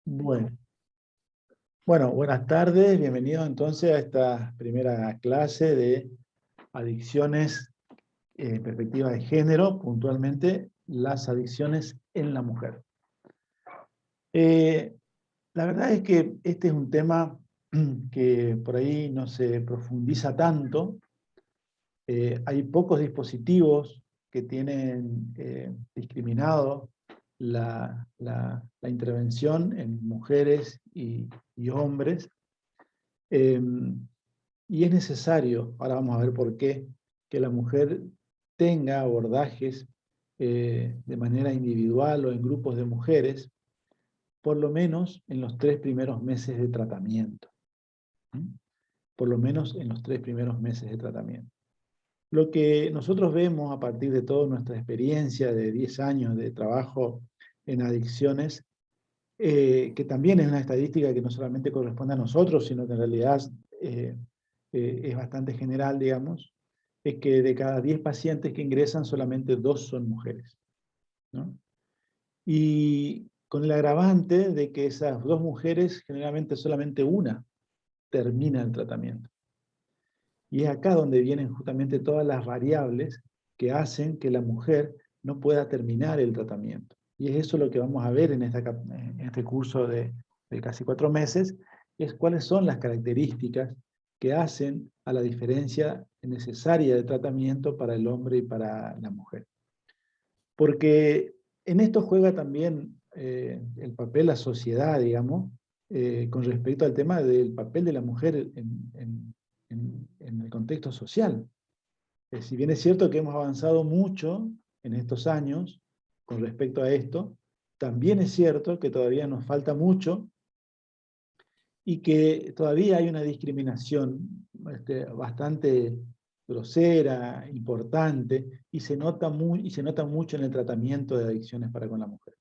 Bueno, bueno, buenas tardes, bienvenidos entonces a esta primera clase de adicciones en perspectiva de género, puntualmente las adicciones en la mujer. Eh, la verdad es que este es un tema que por ahí no se profundiza tanto. Hay pocos dispositivos que tienen discriminado la intervención en mujeres y hombres. Eh, y es necesario, ahora vamos a ver por qué, que la mujer tenga abordajes de manera individual o en grupos de mujeres, por lo menos en los 3 primeros meses de tratamiento. ¿Mm? Por lo menos en los 3 primeros meses de tratamiento. Lo que nosotros vemos a partir de toda nuestra experiencia de 10 años de trabajo en adicciones, que también es una estadística que no solamente corresponde a nosotros, sino que en realidad es bastante general, digamos, es que de cada 10 pacientes que ingresan, solamente 2 son mujeres, ¿no? Y con el agravante de que esas 2 mujeres, generalmente solamente una termina el tratamiento. Y es acá donde vienen justamente todas las variables que hacen que la mujer no pueda terminar el tratamiento. Y es eso lo que vamos a ver en este curso de casi 4 meses, es cuáles son las características que hacen a la diferencia necesaria de tratamiento para el hombre y para la mujer. Porque en esto juega también el papel la sociedad, digamos, con respecto al tema del papel de la mujer en el contexto social. Si bien es cierto que hemos avanzado mucho en estos años con respecto a esto, también es cierto que todavía nos falta mucho y que todavía hay una discriminación bastante grosera, importante, y se nota mucho en el tratamiento de adicciones para con la mujer.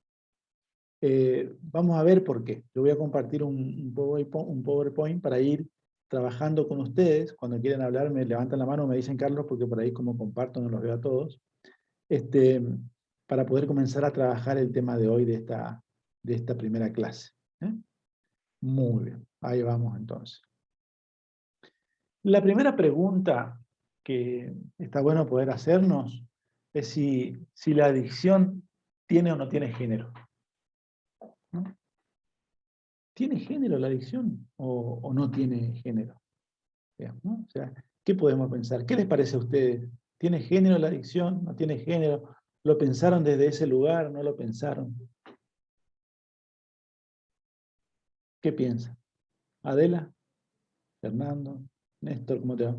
Vamos a ver por qué. Yo voy a compartir un PowerPoint para ir trabajando con ustedes. Cuando quieran hablar, me levantan la mano, me dicen Carlos, porque por ahí como comparto no los veo a todos, para poder comenzar a trabajar el tema de hoy de esta primera clase. Muy bien, ahí vamos entonces. La primera pregunta que está bueno poder hacernos es si la adicción tiene o no tiene género, ¿no? ¿Tiene género la adicción o no tiene género? Digamos, ¿no? O sea, ¿qué podemos pensar? ¿Qué les parece a ustedes? ¿Tiene género la adicción? ¿No tiene género? ¿Lo pensaron desde ese lugar? ¿No lo pensaron? ¿Qué piensan? Adela, Fernando, Néstor, ¿cómo te va?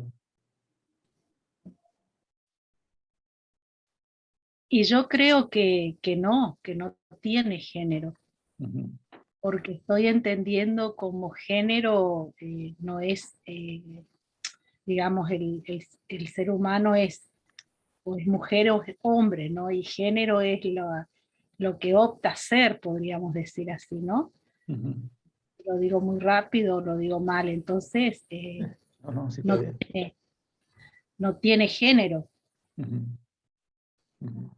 Y yo creo que no tiene género, Ujú. porque estoy entendiendo como género no es, digamos, el ser humano es o es mujer o es hombre, ¿no? Y género es lo que opta a ser, podríamos decir así, ¿no? Ujú. Lo digo muy rápido, lo digo mal, entonces No, no, sí está no bien. no tiene género. Ujú. Ujú.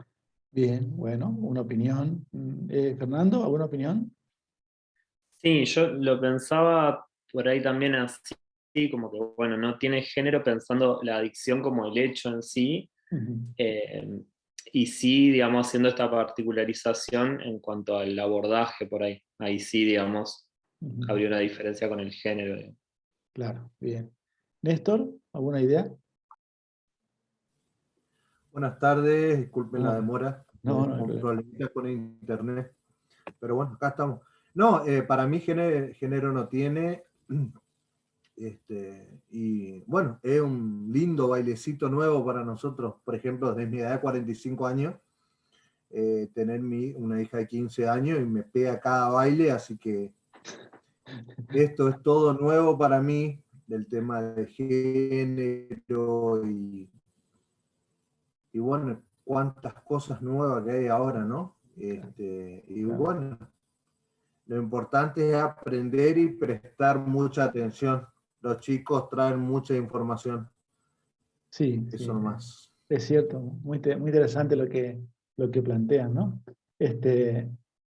Bien, bueno, una opinión. Fernando, ¿alguna opinión? Sí, yo lo pensaba por ahí también así, como que, bueno, no tiene género pensando la adicción como el hecho en sí, Ujú. eh, y sí, digamos, haciendo esta particularización en cuanto al abordaje por ahí. Ahí sí, digamos, Ujú. habría una diferencia con el género. Claro, bien. Néstor, ¿alguna idea? Buenas tardes, disculpen la No, demora, no, no hay con problema. problemitas con internet, pero bueno, acá estamos. No, para mí género no tiene, y bueno, es un lindo bailecito nuevo para nosotros, por ejemplo, desde mi edad de 45 años, tener una hija de 15 años y me pega cada baile, así que esto es todo nuevo para mí, del tema de género y bueno, cuántas cosas nuevas que hay ahora, ¿no? Y Claro. bueno, lo importante es aprender y prestar mucha atención. Los chicos traen mucha información, Sí, sí, eso nomás. es cierto, muy interesante lo que plantean, ¿no?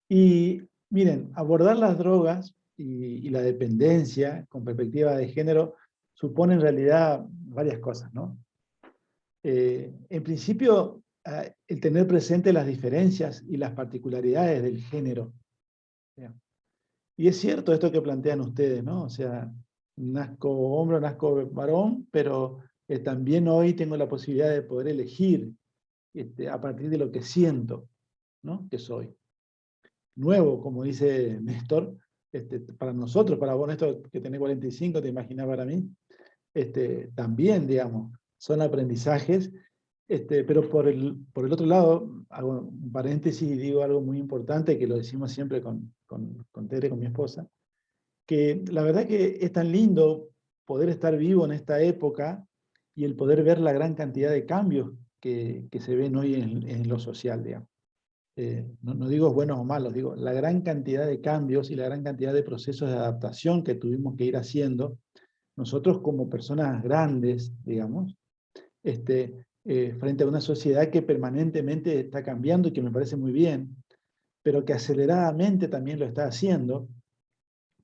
Y Miren, abordar las drogas y la dependencia con perspectiva de género supone en realidad varias cosas, ¿no? En principio, el tener presente las diferencias y las particularidades del género. ¿Ya? Y es cierto esto que plantean ustedes, ¿no? O sea, nazco hombre, nazco varón, pero también hoy tengo la posibilidad de poder elegir a partir de lo que siento, ¿no? Que soy. Nuevo, como dice Néstor, para nosotros, para vos, Néstor, que tenés 45, te imaginás para mí, también, digamos, son aprendizajes, pero por el otro lado, hago un paréntesis y digo algo muy importante, que lo decimos siempre con Tere, con mi esposa, que la verdad que es tan lindo poder estar vivo en esta época y el poder ver la gran cantidad de cambios que se ven hoy en lo social, digamos. No digo buenos o malos, digo la gran cantidad de cambios y la gran cantidad de procesos de adaptación que tuvimos que ir haciendo, nosotros como personas grandes, digamos, frente a una sociedad que permanentemente está cambiando y que me parece muy bien, pero que aceleradamente también lo está haciendo,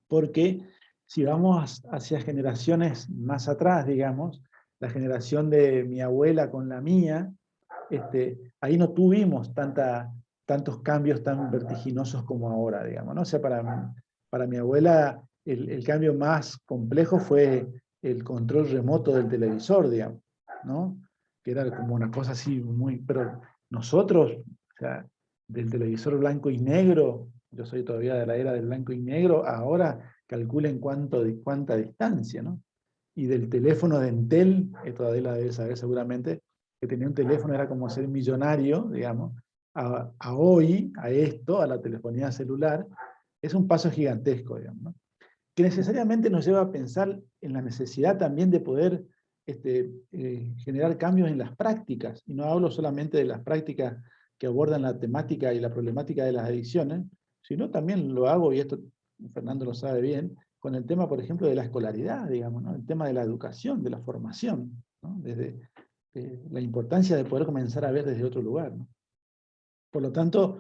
porque si vamos hacia generaciones más atrás, digamos, la generación de mi abuela con la mía, ahí no tuvimos tantos cambios tan vertiginosos como ahora, digamos, ¿no? O sea, para mi abuela el cambio más complejo fue el control remoto del televisor, digamos, ¿no? Que era como una cosa así muy... Pero nosotros, o sea, del televisor blanco y negro, yo soy todavía de la era del blanco y negro, ahora calculen cuánta distancia, ¿no? Y del teléfono de Entel, todavía la debe saber seguramente, que tenía un teléfono, era como ser millonario, digamos, a hoy, a esto, a la telefonía celular, es un paso gigantesco, digamos, ¿no? Que necesariamente nos lleva a pensar en la necesidad también de poder generar cambios en las prácticas, y no hablo solamente de las prácticas que abordan la temática y la problemática de las adicciones, sino también lo hago, y esto Fernando lo sabe bien, con el tema, por ejemplo, de la escolaridad, digamos, ¿no? El tema de la educación, de la formación, ¿no? Desde la importancia de poder comenzar a ver desde otro lugar, ¿no? Por lo tanto,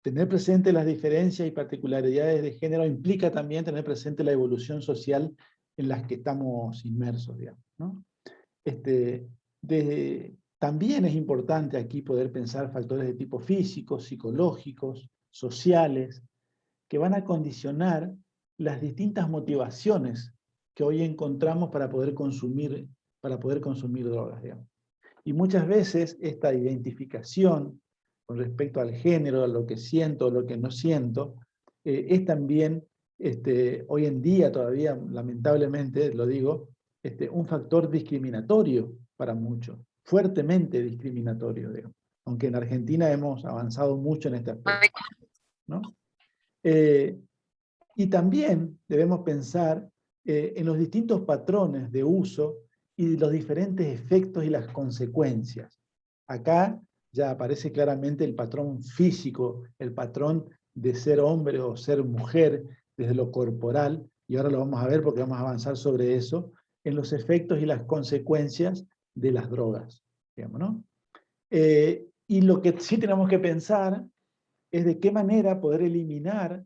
tener presente las diferencias y particularidades de género implica también tener presente la evolución social en las que estamos inmersos, digamos, ¿no? También es importante aquí poder pensar factores de tipo físicos, psicológicos, sociales, que van a condicionar las distintas motivaciones que hoy encontramos para poder consumir drogas, digamos. Y muchas veces esta identificación con respecto al género, a lo que siento, a lo que no siento, es también, hoy en día todavía, lamentablemente, lo digo, un factor discriminatorio para muchos, fuertemente discriminatorio, digamos. Aunque en Argentina hemos avanzado mucho en este aspecto, ¿no? Y también debemos pensar en los distintos patrones de uso y los diferentes efectos y las consecuencias. Acá ya aparece claramente el patrón físico, el patrón de ser hombre o ser mujer desde lo corporal, y ahora lo vamos a ver porque vamos a avanzar sobre eso, en los efectos y las consecuencias de las drogas, digamos, ¿no? Y lo que sí tenemos que pensar es de qué manera poder eliminar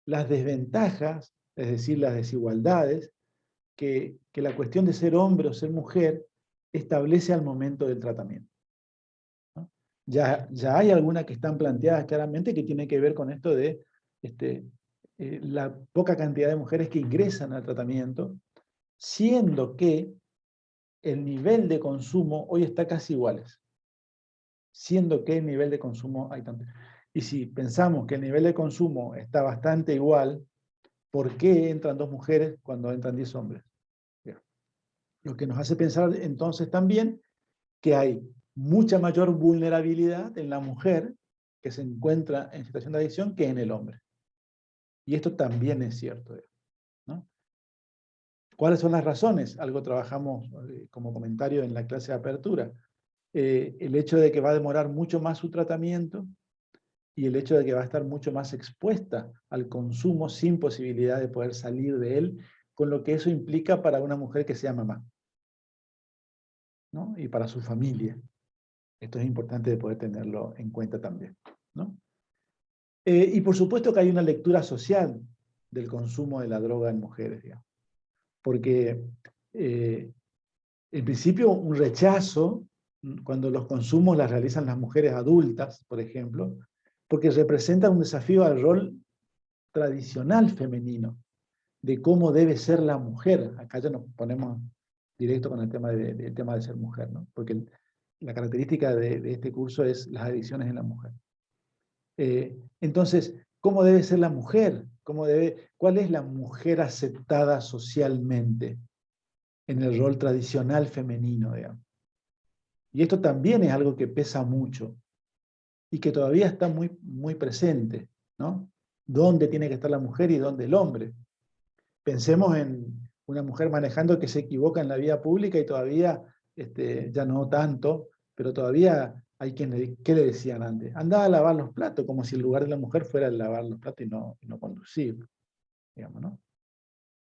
las desventajas, es decir, las desigualdades, que la cuestión de ser hombre o ser mujer establece al momento del tratamiento, ¿no? Ya hay algunas que están planteadas claramente que tienen que ver con esto de la poca cantidad de mujeres que ingresan al tratamiento, siendo que el nivel de consumo hoy está casi iguales. Siendo que el nivel de consumo hay tanto. Y si pensamos que el nivel de consumo está bastante igual, ¿por qué entran 2 mujeres cuando entran 10 hombres? Bien. Lo que nos hace pensar entonces también que hay mucha mayor vulnerabilidad en la mujer que se encuentra en situación de adicción que en el hombre. Y esto también es cierto, ¿no? ¿Cuáles son las razones? Algo trabajamos como comentario en la clase de apertura. El hecho de que va a demorar mucho más su tratamiento y el hecho de que va a estar mucho más expuesta al consumo sin posibilidad de poder salir de él, con lo que eso implica para una mujer que sea mamá, ¿no? Y para su familia. Esto es importante de poder tenerlo en cuenta también, ¿no? Y por supuesto que hay una lectura social del consumo de la droga en mujeres, digamos. Porque en principio un rechazo, cuando los consumos las realizan las mujeres adultas, por ejemplo, porque representa un desafío al rol tradicional femenino, de cómo debe ser la mujer. Acá ya nos ponemos directo con el tema de ser mujer, ¿no? Porque la característica de este curso es las adicciones en la mujer. Entonces, ¿cómo debe ser la mujer? ¿Cuál es la mujer aceptada socialmente en el rol tradicional femenino, digamos? Y esto también es algo que pesa mucho y que todavía está muy, muy presente, ¿no? ¿Dónde tiene que estar la mujer y dónde el hombre? Pensemos en una mujer manejando que se equivoca en la vía pública y todavía, ya no tanto, pero todavía hay quien ¿qué le decían antes? Andaba a lavar los platos, como si el lugar de la mujer fuera el lavar los platos y no conducir, digamos, ¿no?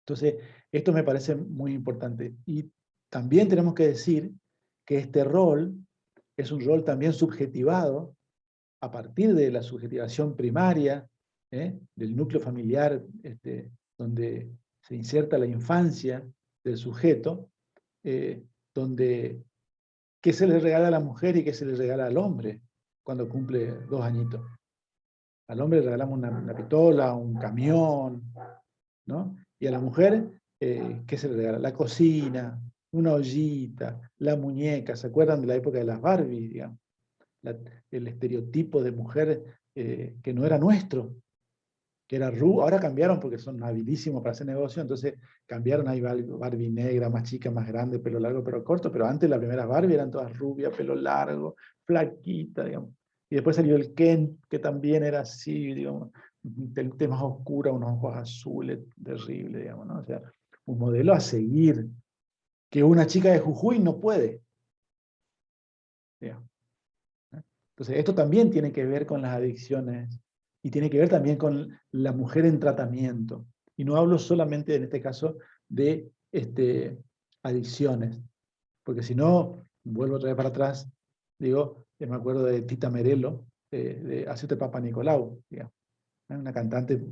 Entonces, esto me parece muy importante. Y también tenemos que decir que este rol es un rol también subjetivado a partir de la subjetivación primaria, del núcleo familiar, donde se inserta la infancia del sujeto, donde qué se le regala a la mujer y qué se le regala al hombre cuando cumple 2 añitos. Al hombre le regalamos una pistola, un camión, ¿no? Y a la mujer, ¿qué se le regala? La cocina, una ollita, la muñeca. ¿Se acuerdan de la época de las Barbie, digamos? El estereotipo de mujer que no era nuestro, que era rubia. Ahora cambiaron porque son habilísimos para hacer negocio, entonces cambiaron, hay Barbie negra, más chica, más grande, pelo largo, pelo corto, pero antes las primeras Barbie eran todas rubias, pelo largo, flaquita, digamos. Y después salió el Ken, que también era así, digamos, temas oscuros, unos ojos azules, terrible, digamos, ¿no? O sea, un modelo a seguir, que una chica de Jujuy no puede. Digamos. Entonces, esto también tiene que ver con las adicciones y tiene que ver también con la mujer en tratamiento. Y no hablo solamente, en este caso, de adicciones, porque si no, vuelvo otra vez para atrás, digo, me acuerdo de Tita Merelo, de Hacete Papa Nicolau, digamos, una cantante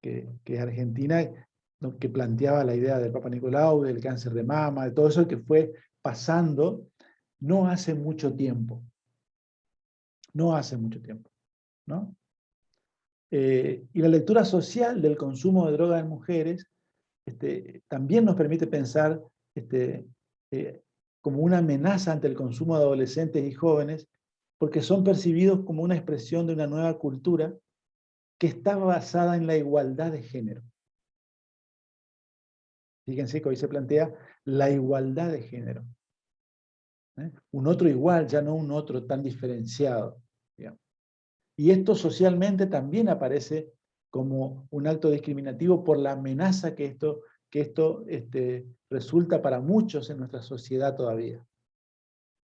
que es argentina, ¿no? Que planteaba la idea del Papa Nicolau, del cáncer de mama, de todo eso que fue pasando no hace mucho tiempo. No hace mucho tiempo, ¿no? Y la lectura social del consumo de drogas en mujeres también nos permite pensar como una amenaza ante el consumo de adolescentes y jóvenes, porque son percibidos como una expresión de una nueva cultura que está basada en la igualdad de género. Fíjense que hoy se plantea la igualdad de género. Un otro igual, ya no un otro tan diferenciado, digamos. Y esto socialmente también aparece como un acto discriminativo por la amenaza que esto resulta para muchos en nuestra sociedad todavía.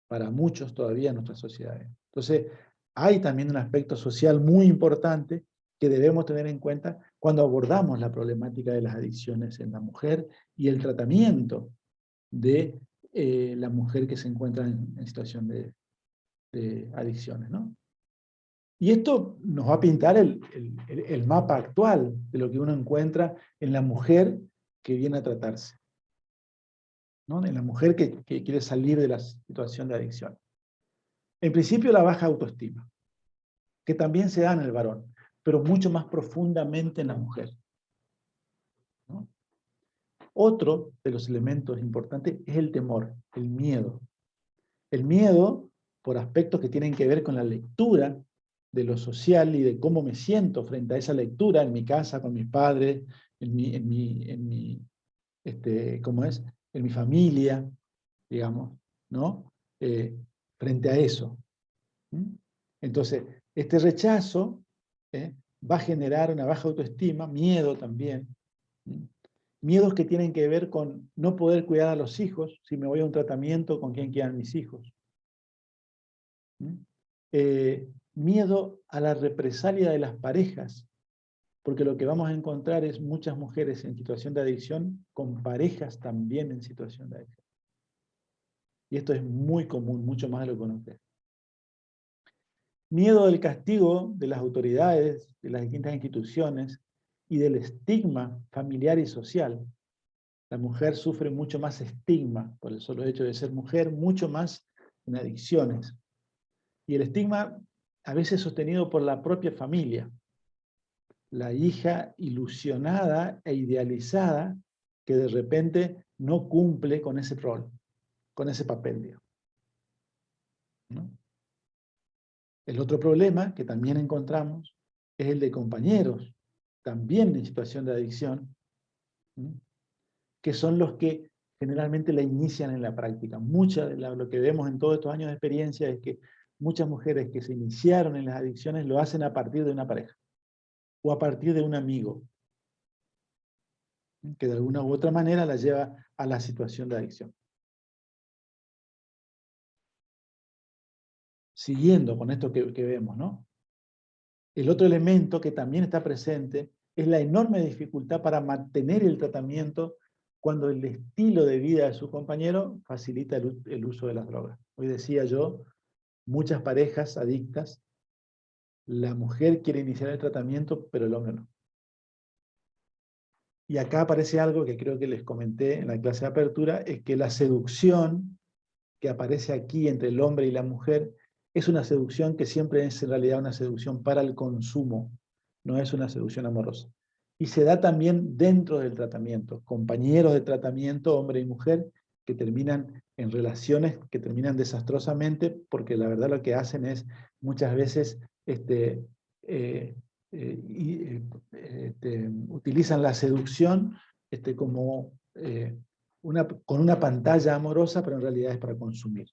Para muchos todavía en nuestras sociedades. Entonces, hay también un aspecto social muy importante que debemos tener en cuenta cuando abordamos la problemática de las adicciones en la mujer y el tratamiento de la mujer que se encuentra en situación de adicciones, ¿no? Y esto nos va a pintar el mapa actual de lo que uno encuentra en la mujer que viene a tratarse, ¿no? En la mujer que quiere salir de la situación de adicción. En principio, la baja autoestima, que también se da en el varón, pero mucho más profundamente en la mujer, ¿no? Otro de los elementos importantes es el temor, el miedo. El miedo por aspectos que tienen que ver con la lectura de lo social y de cómo me siento frente a esa lectura en mi casa, con mis padres, ¿cómo es? En mi familia, digamos, ¿no? Frente a eso. Entonces, este rechazo va a generar una baja autoestima, miedo también. Miedos que tienen que ver con no poder cuidar a los hijos, si me voy a un tratamiento, ¿con quién quedan mis hijos? Miedo a la represalia de las parejas, porque lo que vamos a encontrar es muchas mujeres en situación de adicción con parejas también en situación de adicción. Y esto es muy común, mucho más de lo que uno cree. Miedo del castigo de las autoridades, de las distintas instituciones y del estigma familiar y social. La mujer sufre mucho más estigma por el solo hecho de ser mujer, mucho más en adicciones. Y el estigma a veces sostenido por la propia familia. La hija ilusionada e idealizada que de repente no cumple con ese rol, con ese papel, digamos, ¿no? El otro problema que también encontramos es el de compañeros, también en situación de adicción, ¿no? Que son los que generalmente la inician en la práctica. Lo que vemos en todos estos años de experiencia es que muchas mujeres que se iniciaron en las adicciones lo hacen a partir de una pareja o a partir de un amigo, que de alguna u otra manera la lleva a la situación de adicción. Siguiendo con esto que vemos, ¿no? El otro elemento que también está presente es la enorme dificultad para mantener el tratamiento cuando el estilo de vida de su compañero facilita el uso de las drogas. Hoy decía yo, muchas parejas adictas, la mujer quiere iniciar el tratamiento, pero el hombre no. Y acá aparece algo que creo que les comenté en la clase de apertura, es que la seducción que aparece aquí entre el hombre y la mujer es una seducción que siempre es en realidad una seducción para el consumo, no es una seducción amorosa. Y se da también dentro del tratamiento, compañeros de tratamiento, hombre y mujer, que terminan en relaciones que terminan desastrosamente, porque la verdad lo que hacen es muchas veces utilizan la seducción como con una pantalla amorosa, pero en realidad es para consumir,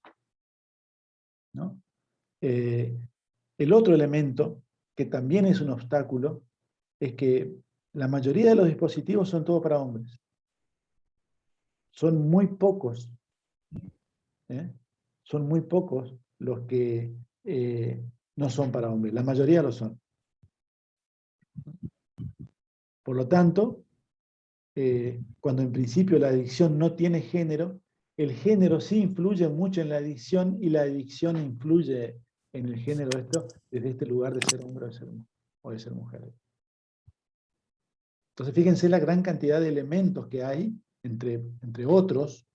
¿no? El otro elemento, que también es un obstáculo, es que la mayoría de los dispositivos son todos para hombres. Son muy pocos, son muy pocos los que no son para hombres. La mayoría lo son. Por lo tanto, cuando en principio la adicción no tiene género, el género sí influye mucho en la adicción y la adicción influye en el género desde este lugar de ser hombre o de ser mujer. Entonces fíjense la gran cantidad de elementos que hay, entre otros,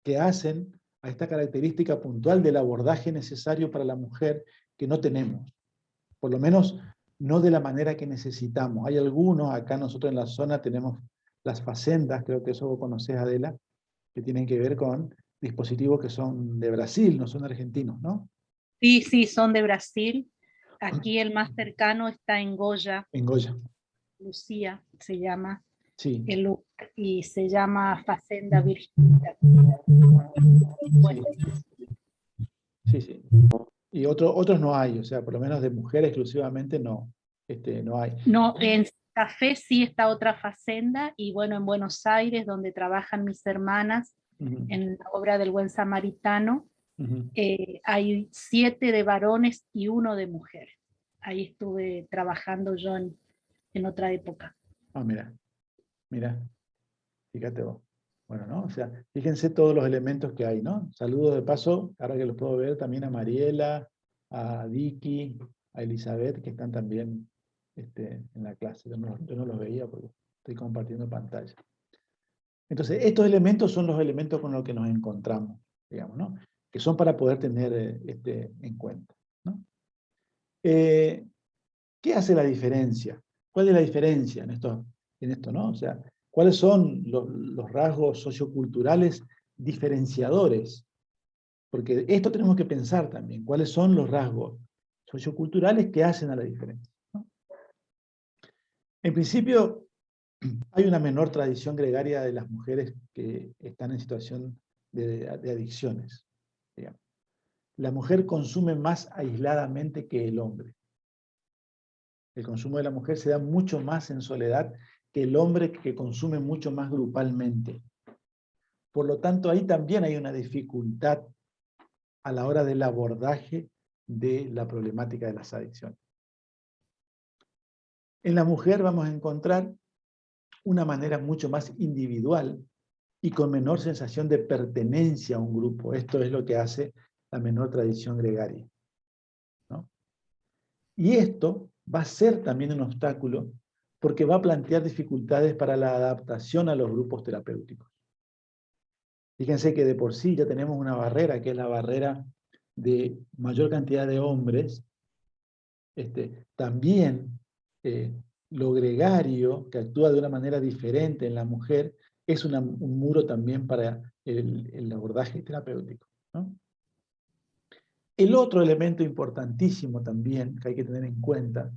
que hacen a esta característica puntual del abordaje necesario para la mujer que no tenemos. Por lo menos no de la manera que necesitamos. Hay algunos, acá nosotros en la zona tenemos las facendas, creo que eso vos conocés, Adela, que tienen que ver con dispositivos que son de Brasil, no son argentinos, ¿no? Sí, sí, son de Brasil. Aquí el más cercano está en Goya. En Goya. Lucía se llama. Sí. El lugar, y se llama Facenda Virginia. Bueno. Sí, sí. Y otros no hay, o sea, por lo menos de mujer exclusivamente no, no hay. No, en Santa Fe sí está otra facenda, y bueno, en Buenos Aires, donde trabajan mis hermanas, en la obra del Buen Samaritano, hay 7 de varones y 1 de mujeres. Ahí estuve trabajando yo en otra época. Ah, mira, fíjate vos. Bueno, ¿no? O sea, fíjense todos los elementos que hay, ¿no? Saludos de paso, ahora que los puedo ver, también a Mariela, a Vicky, a Elizabeth, que están también en la clase. Yo no los veía porque estoy compartiendo pantalla. Entonces, estos elementos son los elementos con los que nos encontramos, digamos, ¿no? Que son para poder tener en cuenta, ¿no? ¿Qué hace la diferencia? ¿Cuál es la diferencia en esto, ¿no? O sea, ¿cuáles son los rasgos socioculturales diferenciadores? Porque esto tenemos que pensar también. ¿Cuáles son los rasgos socioculturales que hacen a la diferencia, ¿no? En principio, hay una menor tradición gregaria de las mujeres que están en situación de adicciones, digamos. La mujer consume más aisladamente que el hombre. El consumo de la mujer se da mucho más en soledad que el hombre, que consume mucho más grupalmente. Por lo tanto, ahí también hay una dificultad a la hora del abordaje de la problemática de las adicciones. En la mujer vamos a encontrar una manera mucho más individual y con menor sensación de pertenencia a un grupo. Esto es lo que hace la menor tradición gregaria, ¿no? Y esto va a ser también un obstáculo porque va a plantear dificultades para la adaptación a los grupos terapéuticos. Fíjense que de por sí ya tenemos una barrera, que es la barrera de mayor cantidad de hombres. También lo gregario, que actúa de una manera diferente en la mujer, es un muro también para el abordaje terapéutico, ¿no? El otro elemento importantísimo también que hay que tener en cuenta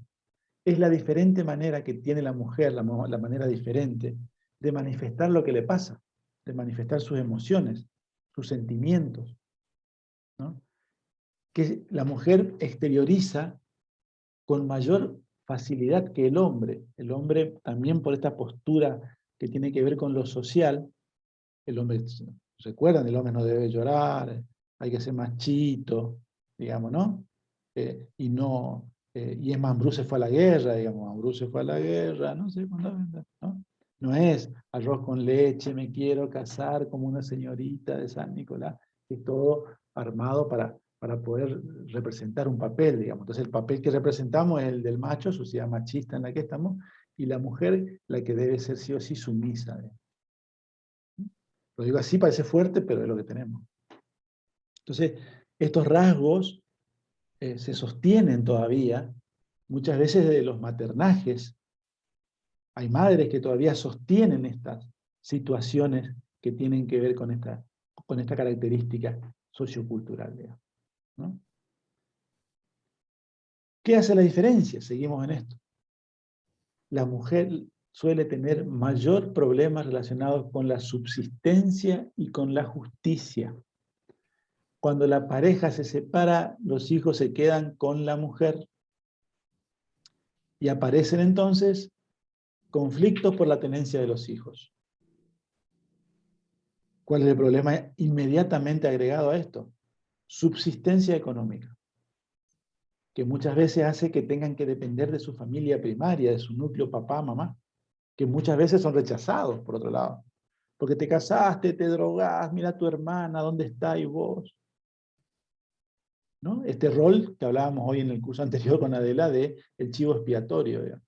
es la diferente manera que tiene la mujer, la manera diferente de manifestar lo que le pasa, de manifestar sus emociones, sus sentimientos, ¿no? Que la mujer exterioriza con mayor facilidad que el hombre. El hombre también por esta postura que tiene que ver con lo social, el hombre, recuerdan, el hombre no debe llorar, hay que ser más chito, digamos, ¿no? Y es más, Bruce fue a la guerra, digamos, Bruce fue a la guerra, no sé, ¿no? No es arroz con leche, me quiero casar como una señorita de San Nicolás, es todo armado para poder representar un papel, digamos. Entonces el papel que representamos es el del macho, sociedad machista en la que estamos, y la mujer la que debe ser sí o sí sumisa. Lo digo así, parece fuerte, pero es lo que tenemos. Entonces, estos rasgos se sostienen todavía, muchas veces de los maternajes. Hay madres que todavía sostienen estas situaciones que tienen que ver con esta característica sociocultural, digamos, ¿no? ¿Qué hace la diferencia? Seguimos en esto. La mujer suele tener mayor problemas relacionados con la subsistencia y con la justicia. Cuando la pareja se separa, los hijos se quedan con la mujer. Y aparecen entonces conflictos por la tenencia de los hijos. ¿Cuál es el problema inmediatamente agregado a esto? Subsistencia económica, que muchas veces hace que tengan que depender de su familia primaria, de su núcleo papá, mamá, que muchas veces son rechazados, por otro lado. Porque te casaste, te drogás, mira a tu hermana, ¿dónde está y vos? ¿No? Este rol que hablábamos hoy en el curso anterior con Adela de el chivo expiatorio, digamos.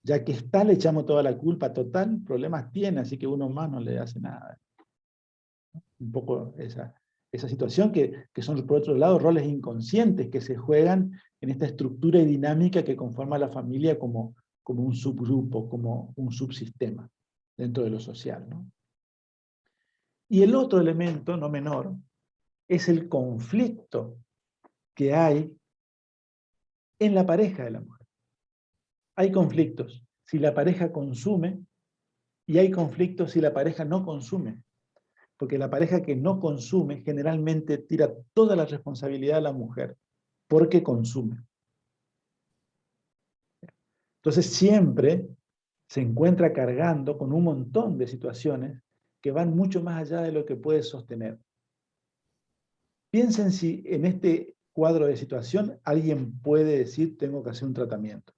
Ya que está, le echamos toda la culpa, total, problemas tiene, así que uno más no le hace nada. Un poco esa situación que son, por otro lado, roles inconscientes que se juegan en esta estructura y dinámica que conforma la familia como un subgrupo, como un subsistema dentro de lo social, ¿no? Y el otro elemento, no menor, es el conflicto que hay en la pareja de la mujer. Hay conflictos si la pareja consume y hay conflictos si la pareja no consume. Porque la pareja que no consume generalmente tira toda la responsabilidad a la mujer porque consume. Entonces siempre se encuentra cargando con un montón de situaciones que van mucho más allá de lo que puede sostener. Piensen si en este cuadro de situación alguien puede decir tengo que hacer un tratamiento.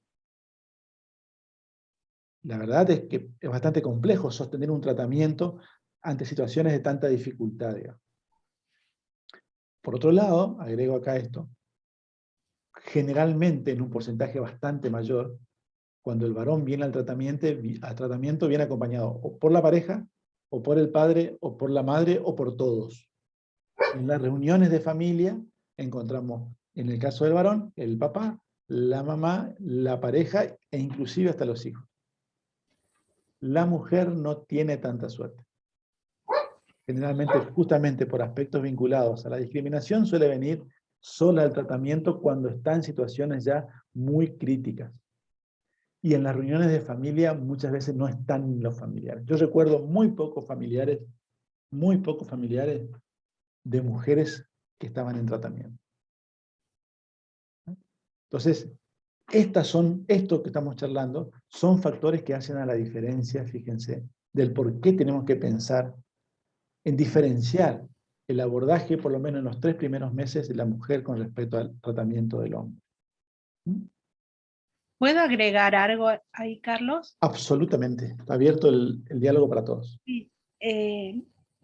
La verdad es que es bastante complejo sostener un tratamiento ante situaciones de tanta dificultad, digamos. Por otro lado, agrego acá esto, generalmente en un porcentaje bastante mayor, cuando el varón viene al tratamiento viene acompañado o por la pareja, o por el padre, o por la madre, o por todos. En las reuniones de familia encontramos, en el caso del varón, el papá, la mamá, la pareja e inclusive hasta los hijos. La mujer no tiene tanta suerte. Generalmente, justamente por aspectos vinculados a la discriminación, suele venir sola al tratamiento cuando está en situaciones ya muy críticas. Y en las reuniones de familia muchas veces no están los familiares. Yo recuerdo muy pocos familiares de mujeres que estaban en tratamiento. Entonces, esto que estamos charlando, son factores que hacen a la diferencia, fíjense, del por qué tenemos que pensar en diferenciar el abordaje, por lo menos en los 3 primeros meses, de la mujer con respecto al tratamiento del hombre. ¿Puedo agregar algo ahí, Carlos? Absolutamente. Está abierto el diálogo para todos. Sí.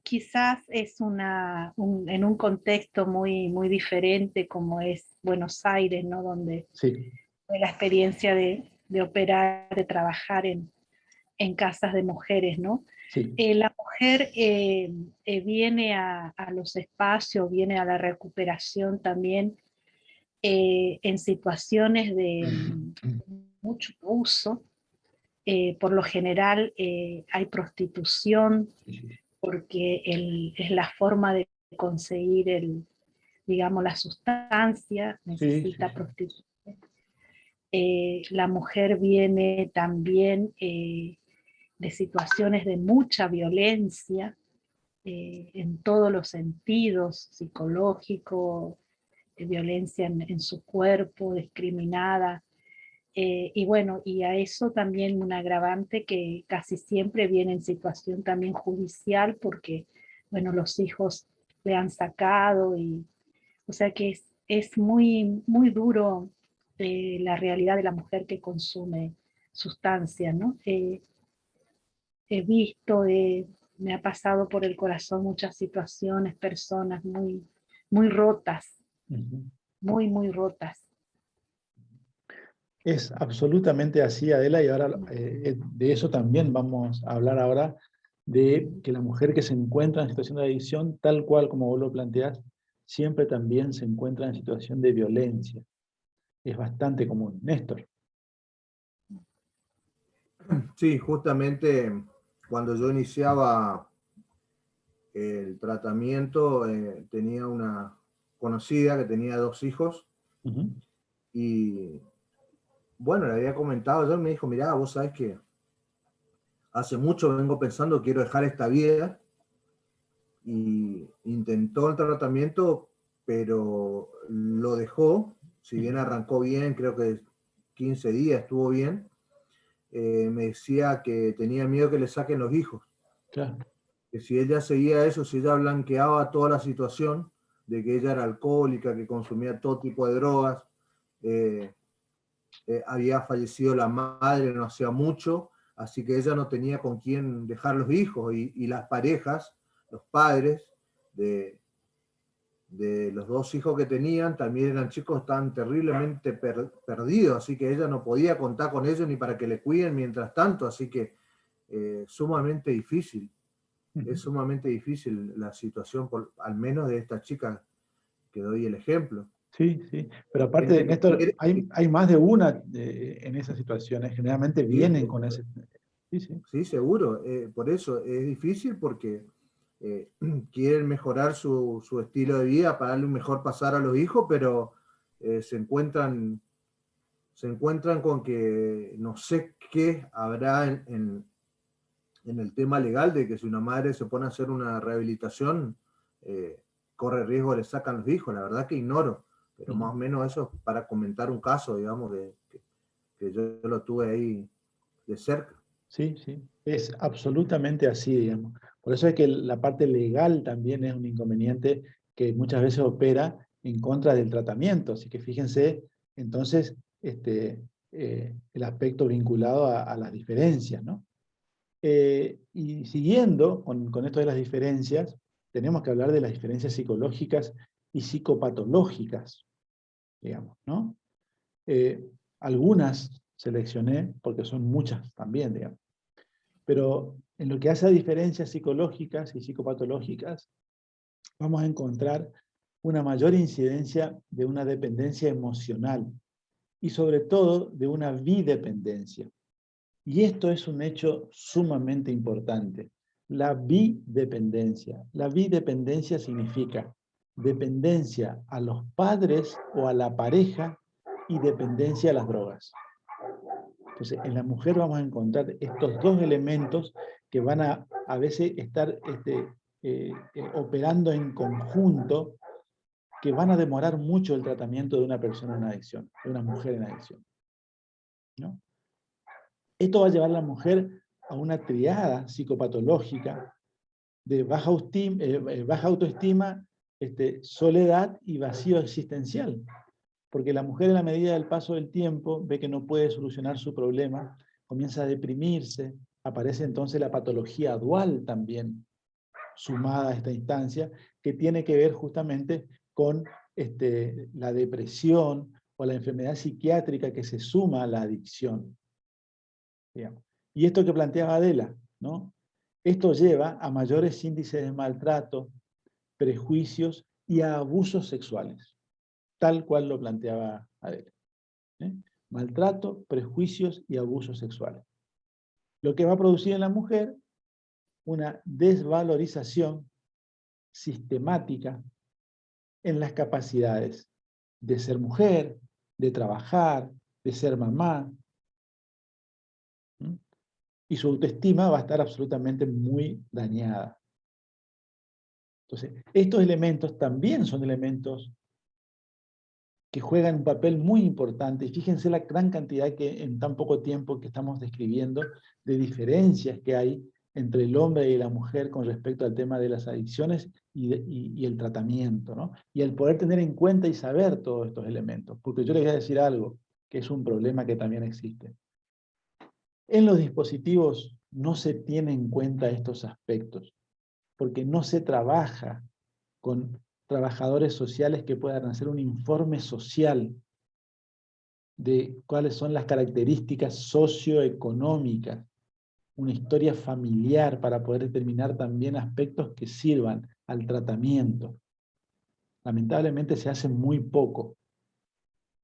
Quizás es en un contexto muy, muy diferente como es Buenos Aires, ¿no? Donde sí. tuve la experiencia de operar, de trabajar en casas de mujeres, ¿no? Sí. La mujer viene a los espacios, viene a la recuperación también en situaciones de mucho abuso. Por lo general hay prostitución, porque es la forma de conseguir digamos, la sustancia, necesita Sí. prostitución. La mujer viene también de situaciones de mucha violencia en todos los sentidos, psicológico, violencia en su cuerpo, discriminada. Y bueno, y a eso también un agravante que casi siempre viene en situación también judicial, porque bueno, los hijos le han sacado, o sea que es muy, muy duro la realidad de la mujer que consume sustancias, ¿no? He visto, me ha pasado por el corazón muchas situaciones, personas muy, muy rotas, muy, muy rotas. Es absolutamente así, Adela, y ahora de eso también vamos a hablar ahora, de que la mujer que se encuentra en situación de adicción, tal cual como vos lo planteás, siempre también se encuentra en situación de violencia. Es bastante común. Néstor. Sí, justamente cuando yo iniciaba el tratamiento, tenía una conocida que tenía 2 hijos, y bueno, le había comentado, yo me dijo, mirá, vos sabés que hace mucho vengo pensando, quiero dejar esta vida, y intentó el tratamiento, pero lo dejó, si bien arrancó bien, creo que 15 días estuvo bien, me decía que tenía miedo que le saquen los hijos. Claro. Que si ella seguía eso, si ella blanqueaba toda la situación de que ella era alcohólica, que consumía todo tipo de drogas, había fallecido la madre no hacía mucho, así que ella no tenía con quién dejar los hijos, y las parejas, los padres de los 2 hijos que tenían, también eran chicos tan terriblemente perdidos, así que ella no podía contar con ellos ni para que le cuiden mientras tanto, así que sumamente difícil. Es sumamente difícil la situación, al menos de esta chica que doy el ejemplo. Sí, sí. Pero aparte, Gente que Néstor, quiere, hay más de una en esas situaciones. Generalmente vienen con ese... Sí, sí. sí, seguro. Por eso es difícil, porque quieren mejorar su estilo de vida para darle un mejor pasar a los hijos, pero se encuentran con que no sé qué habrá en el tema legal de que si una madre se pone a hacer una rehabilitación, corre riesgo, le sacan los hijos. La verdad que ignoro, pero más o menos eso para comentar un caso, digamos, que yo lo tuve ahí de cerca. Sí, sí. Es absolutamente así, digamos. Por eso es que la parte legal también es un inconveniente que muchas veces opera en contra del tratamiento. Así que fíjense, entonces, el aspecto vinculado a las diferencias, ¿no? Y siguiendo con esto de las diferencias, tenemos que hablar de las diferencias psicológicas y psicopatológicas, digamos, ¿no? Algunas seleccioné, porque son muchas también, digamos. Pero en lo que hace a diferencias psicológicas y psicopatológicas, vamos a encontrar una mayor incidencia de una dependencia emocional y sobre todo de una bidependencia. Y esto es un hecho sumamente importante. La bidependencia. La bidependencia significa dependencia a los padres o a la pareja y dependencia a las drogas. Entonces, en la mujer vamos a encontrar estos 2 elementos que van a veces estar operando en conjunto, que van a demorar mucho el tratamiento de una persona en adicción, de una mujer en adicción, ¿no? Esto va a llevar a la mujer a una triada psicopatológica de baja autoestima, soledad y vacío existencial. Porque la mujer, en la medida del paso del tiempo, ve que no puede solucionar su problema, comienza a deprimirse, aparece entonces la patología dual también, sumada a esta instancia, que tiene que ver justamente con la depresión o la enfermedad psiquiátrica que se suma a la adicción, digamos. Y esto que planteaba Adela, ¿no? Esto lleva a mayores índices de maltrato, prejuicios y a abusos sexuales, tal cual lo planteaba Adela. Maltrato, prejuicios y abusos sexuales. Lo que va a producir en la mujer una desvalorización sistemática en las capacidades de ser mujer, de trabajar, de ser mamá. Y su autoestima va a estar absolutamente muy dañada. Entonces, estos elementos también son elementos que juegan un papel muy importante. Y fíjense la gran cantidad que en tan poco tiempo que estamos describiendo de diferencias que hay entre el hombre y la mujer con respecto al tema de las adicciones y el tratamiento, ¿no? Y el poder tener en cuenta y saber todos estos elementos. Porque yo les voy a decir algo, que es un problema que también existe. En los dispositivos no se tienen en cuenta estos aspectos, porque no se trabaja con trabajadores sociales que puedan hacer un informe social de cuáles son las características socioeconómicas, una historia familiar para poder determinar también aspectos que sirvan al tratamiento. Lamentablemente se hace muy poco.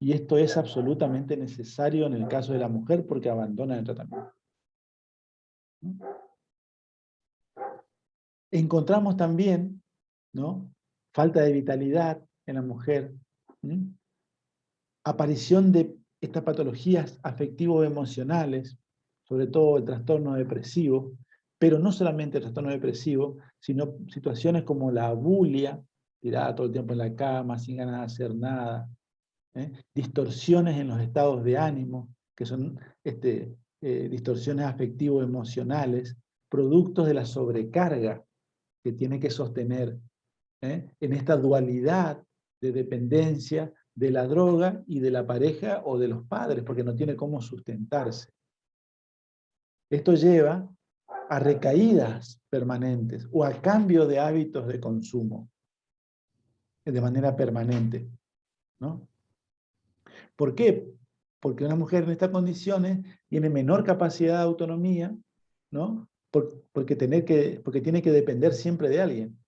Y esto es absolutamente necesario en el caso de la mujer porque abandona el tratamiento. Encontramos también, ¿no?, falta de vitalidad en la mujer, aparición de estas patologías afectivo-emocionales, sobre todo el trastorno depresivo, pero no solamente el trastorno depresivo, sino situaciones como la bulia, tirada todo el tiempo en la cama, sin ganas de hacer nada, distorsiones en los estados de ánimo, que son distorsiones afectivo-emocionales, productos de la sobrecarga que tiene que sostener en esta dualidad de dependencia de la droga y de la pareja o de los padres, porque no tiene cómo sustentarse. Esto lleva a recaídas permanentes o a cambio de hábitos de consumo de manera permanente, ¿no? ¿Por qué? Porque una mujer en estas condiciones tiene menor capacidad de autonomía, ¿no? Porque tiene que depender siempre de alguien.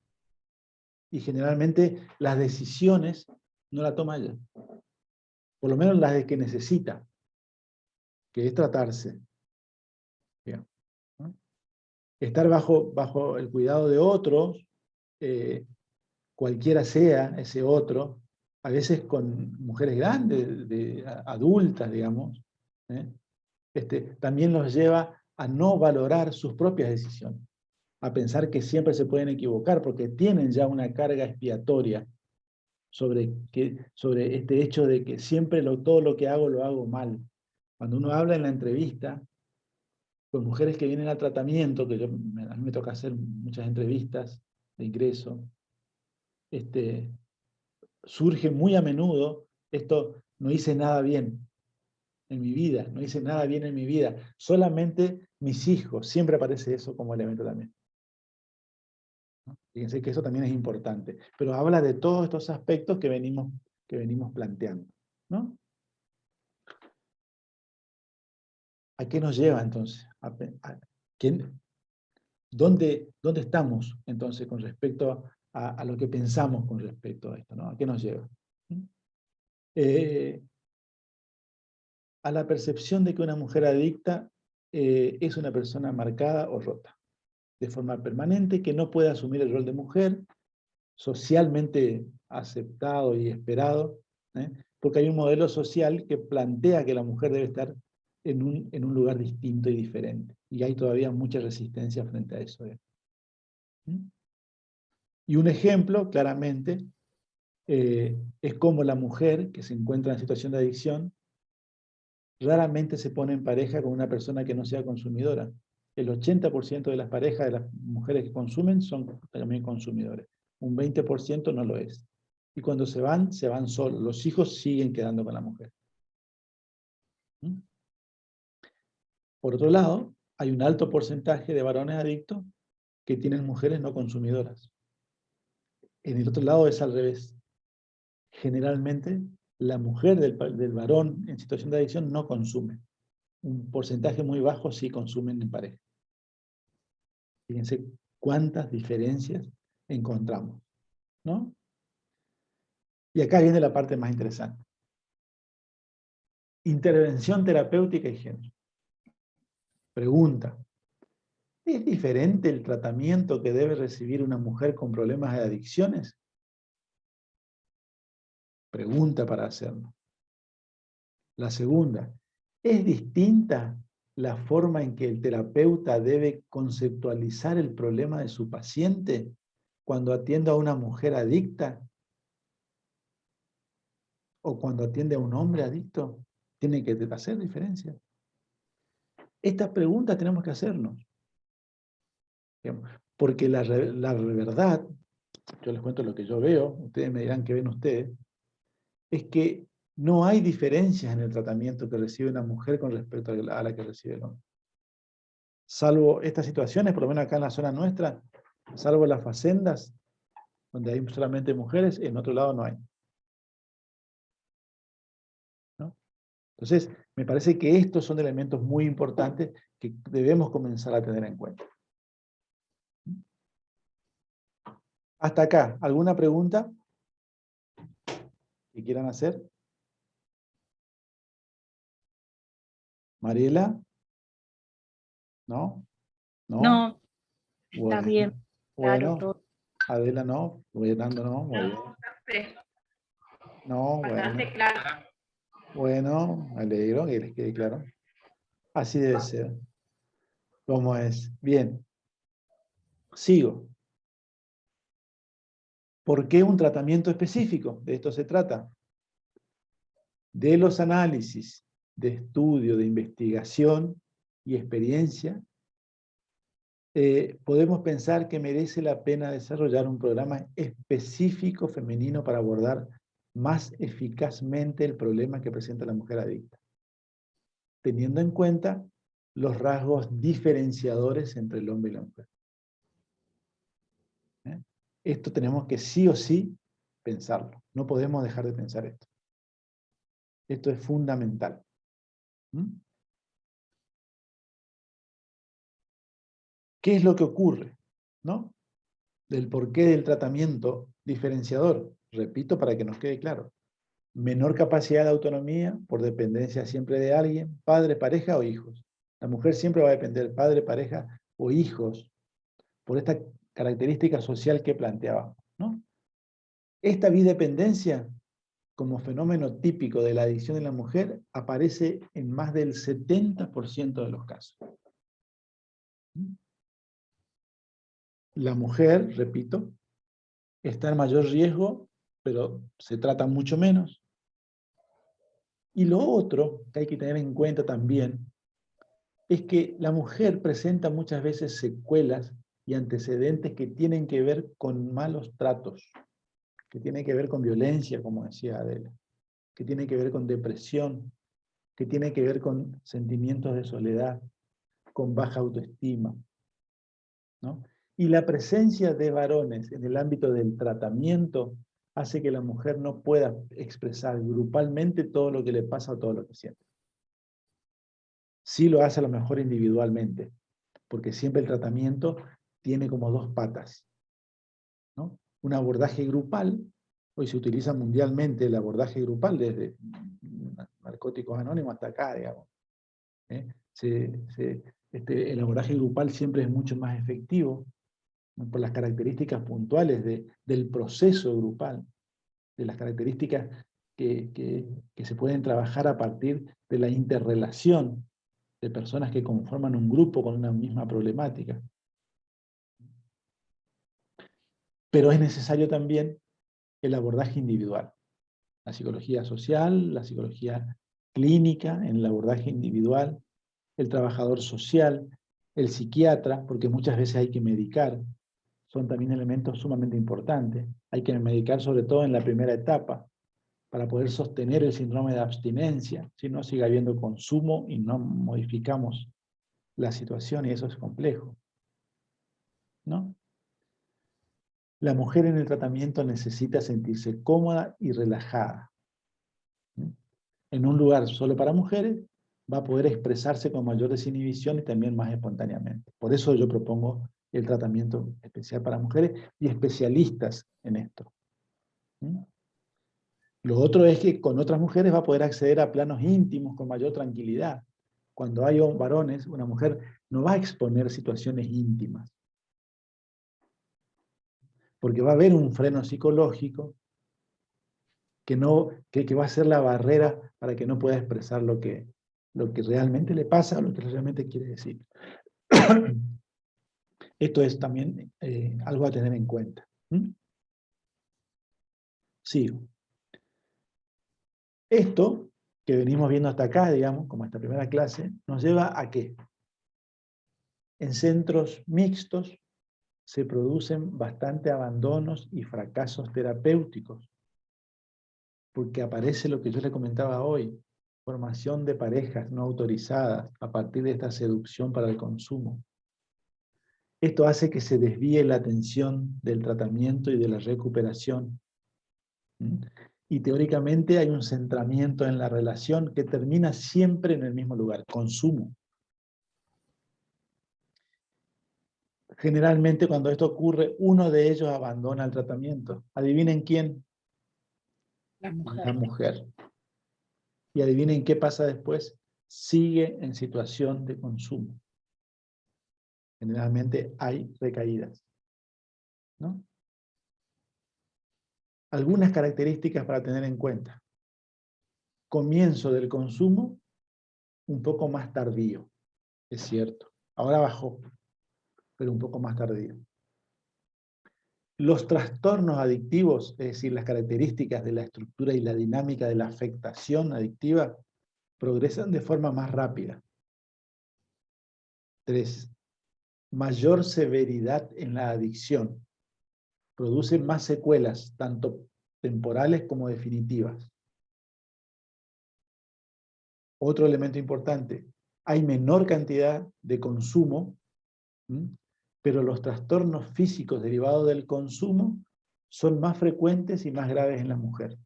Y generalmente las decisiones no las toma ella. Por lo menos las de que necesita, que es tratarse. Bien, ¿no? Estar bajo el cuidado de otros, cualquiera sea ese otro, a veces con mujeres grandes, adultas, digamos, también los lleva a no valorar sus propias decisiones, a pensar que siempre se pueden equivocar, porque tienen ya una carga expiatoria sobre este hecho de que siempre todo lo que hago lo hago mal. Cuando uno habla en la entrevista con mujeres que vienen al tratamiento, que a mí me toca hacer muchas entrevistas de ingreso, surge muy a menudo esto: no hice nada bien en mi vida, no hice nada bien en mi vida, solamente mis hijos, siempre aparece eso como elemento también. Fíjense que eso también es importante, pero habla de todos estos aspectos que venimos planteando, ¿no? ¿A qué nos lleva entonces? ¿Dónde estamos entonces con respecto a lo que pensamos con respecto a esto, ¿no? ¿A qué nos lleva? A la percepción de que una mujer adicta es una persona marcada o rota, de forma permanente, que no puede asumir el rol de mujer, socialmente aceptado y esperado, porque hay un modelo social que plantea que la mujer debe estar en un lugar distinto y diferente. Y hay todavía mucha resistencia frente a eso. Y un ejemplo, claramente, es cómo la mujer que se encuentra en situación de adicción raramente se pone en pareja con una persona que no sea consumidora. El 80% de las parejas de las mujeres que consumen son también consumidores. Un 20% no lo es. Y cuando se van solos. Los hijos siguen quedando con la mujer. Por otro lado, hay un alto porcentaje de varones adictos que tienen mujeres no consumidoras. En el otro lado es al revés. Generalmente, La mujer del varón en situación de adicción no consume. Un porcentaje muy bajo sí consumen en pareja. Fíjense cuántas diferencias encontramos, ¿no? Y acá viene la parte más interesante. Intervención terapéutica y género. Pregunta. ¿Es diferente el tratamiento que debe recibir una mujer con problemas de adicciones? Pregunta para hacerlo. La segunda. ¿Es distinta la forma en que el terapeuta debe conceptualizar el problema de su paciente cuando atiende a una mujer adicta o cuando atiende a un hombre adicto? Tiene que hacer diferencia. Estas preguntas tenemos que hacernos. Porque la verdad, yo les cuento lo que yo veo, ustedes me dirán qué ven ustedes, es que no hay diferencias en el tratamiento que recibe una mujer con respecto a la que recibe el hombre. Salvo estas situaciones, por lo menos acá en la zona nuestra, salvo las facendas, donde hay solamente mujeres, en otro lado no hay. ¿No? Entonces, me parece que estos son elementos muy importantes que debemos comenzar a tener en cuenta. Hasta acá, ¿alguna pregunta que quieran hacer? ¿Mariela? ¿No? ¿No? No, está Bueno. bien, claro Bueno, todo. Adela no, Fernando no, muy bien. No, bueno. Bastante claro. Bueno, me alegro que les quede claro. Así debe ser. ¿Cómo es? Bien. Sigo. ¿Por qué un tratamiento específico? De esto se trata. De los análisis, de estudio, de investigación y experiencia, podemos pensar que merece la pena desarrollar un programa específico femenino para abordar más eficazmente el problema que presenta la mujer adicta, teniendo en cuenta los rasgos diferenciadores entre el hombre y la mujer. Esto tenemos que sí o sí pensarlo. No podemos dejar de pensar esto. Esto es fundamental. ¿Qué es lo que ocurre? ¿No? Del porqué del tratamiento diferenciador. Repito para que nos quede claro. Menor capacidad de autonomía por dependencia siempre de alguien, padre, pareja o hijos. La mujer siempre va a depender padre, pareja o hijos por esta característica social que planteábamos, ¿no? Esta bidependencia, como fenómeno típico de la adicción en la mujer, aparece en más del 70% de los casos. La mujer, repito, está en mayor riesgo, pero se trata mucho menos. Y lo otro que hay que tener en cuenta también es que la mujer presenta muchas veces secuelas y antecedentes que tienen que ver con malos tratos, que tienen que ver con violencia, como decía Adela, que tienen que ver con depresión, que tienen que ver con sentimientos de soledad, con baja autoestima, ¿no? Y la presencia de varones en el ámbito del tratamiento hace que la mujer no pueda expresar grupalmente todo lo que le pasa o todo lo que siente. Sí lo hace a lo mejor individualmente, porque siempre el tratamiento tiene como dos patas, ¿no? Un abordaje grupal, hoy se utiliza mundialmente el abordaje grupal, desde Narcóticos Anónimos hasta acá, digamos. El abordaje grupal siempre es mucho más efectivo, ¿no? Por las características puntuales del proceso grupal, de las características que se pueden trabajar a partir de la interrelación de personas que conforman un grupo con una misma problemática. Pero es necesario también el abordaje individual. La psicología social, la psicología clínica en el abordaje individual, el trabajador social, el psiquiatra, porque muchas veces hay que medicar, son también elementos sumamente importantes. Hay que medicar sobre todo en la primera etapa, para poder sostener el síndrome de abstinencia, si no sigue habiendo consumo y no modificamos la situación, y eso es complejo, ¿no? La mujer en el tratamiento necesita sentirse cómoda y relajada. en un lugar solo para mujeres, va a poder expresarse con mayor desinhibición y también más espontáneamente. Por eso yo propongo el tratamiento especial para mujeres y especialistas en esto. ¿Mm? Lo otro es que con otras mujeres va a poder acceder a planos íntimos con mayor tranquilidad. Cuando hay varones, una mujer no va a exponer situaciones íntimas, porque va a haber un freno psicológico que va a ser la barrera para que no pueda expresar lo que realmente le pasa o lo que realmente quiere decir. Esto es también algo a tener en cuenta. ¿Mm? Sigo. Esto que venimos viendo hasta acá, digamos, como esta primera clase, nos lleva a que en centros mixtos se producen bastante abandonos y fracasos terapéuticos, porque aparece lo que yo le comentaba hoy, formación de parejas no autorizadas a partir de esta seducción para el consumo. Esto hace que se desvíe la atención del tratamiento y de la recuperación. Y teóricamente hay un centramiento en la relación que termina siempre en el mismo lugar, consumo. Generalmente cuando esto ocurre, uno de ellos abandona el tratamiento. ¿Adivinen quién? La mujer. La mujer. Y adivinen qué pasa después. Sigue en situación de consumo. Generalmente hay recaídas, ¿no? Algunas características para tener en cuenta. Comienzo del consumo un poco más tardío, es cierto. Ahora bajó, pero un poco más tardío. Los trastornos adictivos, es decir, las características de la estructura y la dinámica de la afectación adictiva, progresan de forma más rápida. 3. Mayor severidad en la adicción. Produce más secuelas, tanto temporales como definitivas. Otro elemento importante, hay menor cantidad de consumo, pero los trastornos físicos derivados del consumo son más frecuentes y más graves en la mujer.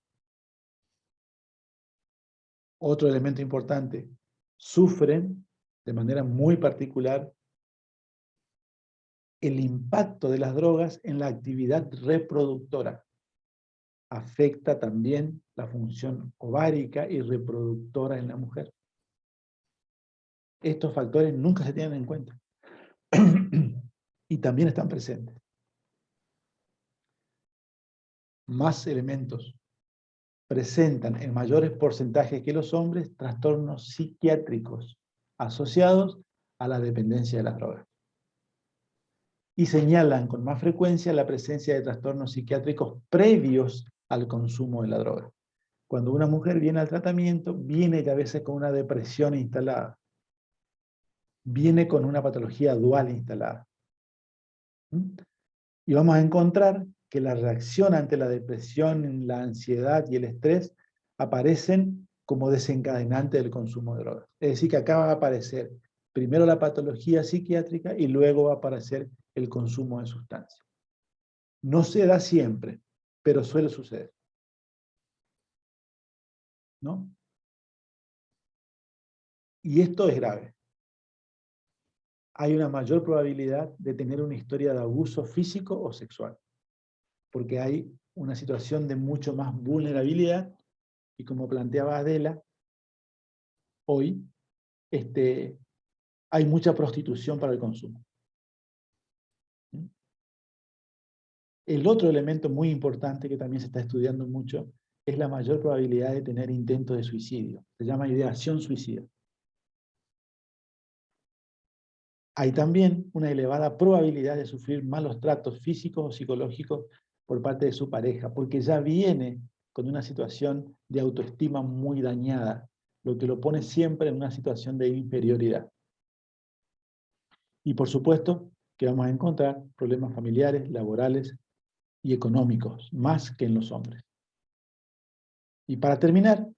Otro elemento importante, sufren de manera muy particular el impacto de las drogas en la actividad reproductora. Afecta también la función ovárica y reproductora en la mujer. Estos factores nunca se tienen en cuenta. Y también están presentes. Más elementos presentan en mayores porcentajes que los hombres trastornos psiquiátricos asociados a la dependencia de las drogas. Y señalan con más frecuencia la presencia de trastornos psiquiátricos previos al consumo de la droga. Cuando una mujer viene al tratamiento, viene a veces con una depresión instalada. Viene con una patología dual instalada. Y vamos a encontrar que la reacción ante la depresión, la ansiedad y el estrés aparecen como desencadenante del consumo de drogas. Es decir, que acá va a aparecer primero la patología psiquiátrica y luego va a aparecer el consumo de sustancias. No se da siempre, pero suele suceder. ¿No? Y esto es grave. Hay una mayor probabilidad de tener una historia de abuso físico o sexual, porque hay una situación de mucho más vulnerabilidad, y como planteaba Adela, hoy hay mucha prostitución para el consumo. El otro elemento muy importante que también se está estudiando mucho es la mayor probabilidad de tener intentos de suicidio. Se llama ideación suicida. Hay también una elevada probabilidad de sufrir malos tratos físicos o psicológicos por parte de su pareja, porque ya viene con una situación de autoestima muy dañada, lo que lo pone siempre en una situación de inferioridad. Y por supuesto que vamos a encontrar problemas familiares, laborales y económicos, más que en los hombres. Y para terminar,